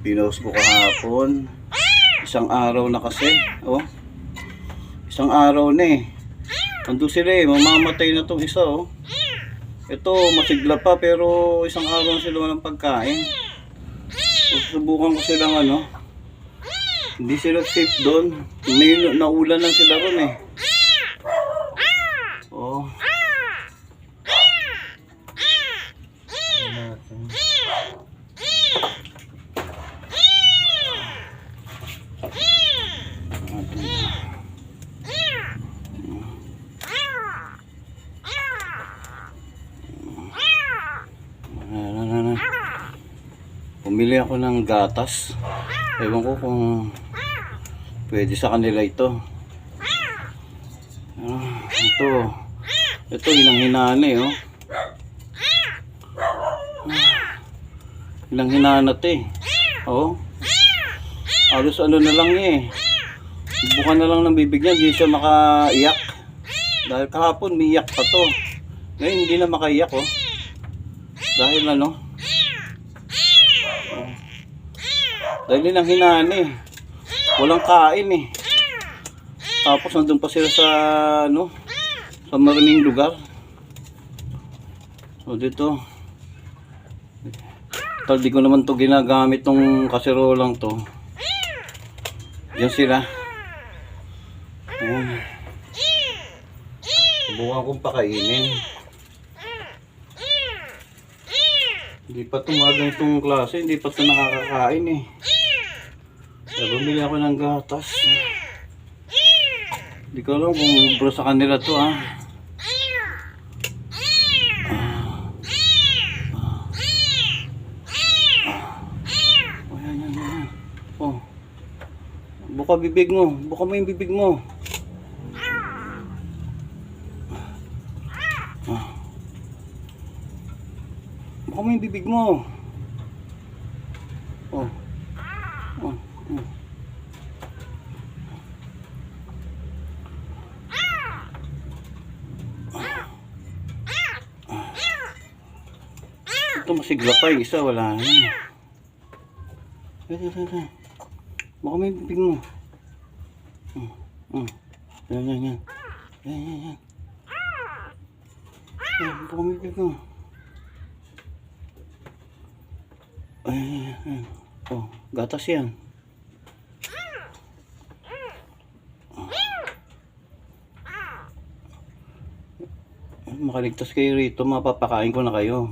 Pinost ko kahapon. Isang araw na kasi. Oh. Isang araw na eh. Nandun sila eh. Mamamatay na tong isa oh. Ito masigla pa pero isang araw na sila walang pagkain. Subukan ko silang ano. Hindi sila safe doon. May naulan lang sila ron eh. Oh. Pumili ako ng gatas. Ewan ko kung pwede sa kanila ito. Ito hinang-hinaan eh oh. Hinang-hinaan eh. Oh. Halos ano na lang eh. Bukan na lang ng bibig niya, hindi siya makaiyak. Dahil kahapon may iyak pa to. Ngayon hindi na makaiyak oh. Dahil ano? Oh. Dahil hinang-hinaan eh. Walang kain eh. Tapos nandun pa sila sa ano? Sa maraming lugar. So dito. Hindi ko naman to ginagamit tong kaserolang to. Diyan sila. Subukan kong pakainin. Hindi pa tumagal itong klase. Hindi pa ito nakakakain eh. Kaya bumili ako ng gatas. Hindi ko alam kung bro sa kanila to ah. Oh. Buka bibig mo. Buka mo yung bibig mo. Buka mo yung bibig mo. Oh. Oh. Oh. Ito masigla pa yung isa, wala na. Baka may bibig mo. Yan. Baka may bibig mo. Oh, gatas yan. Makaligtas kayo rito, mapapakain ko na kayo.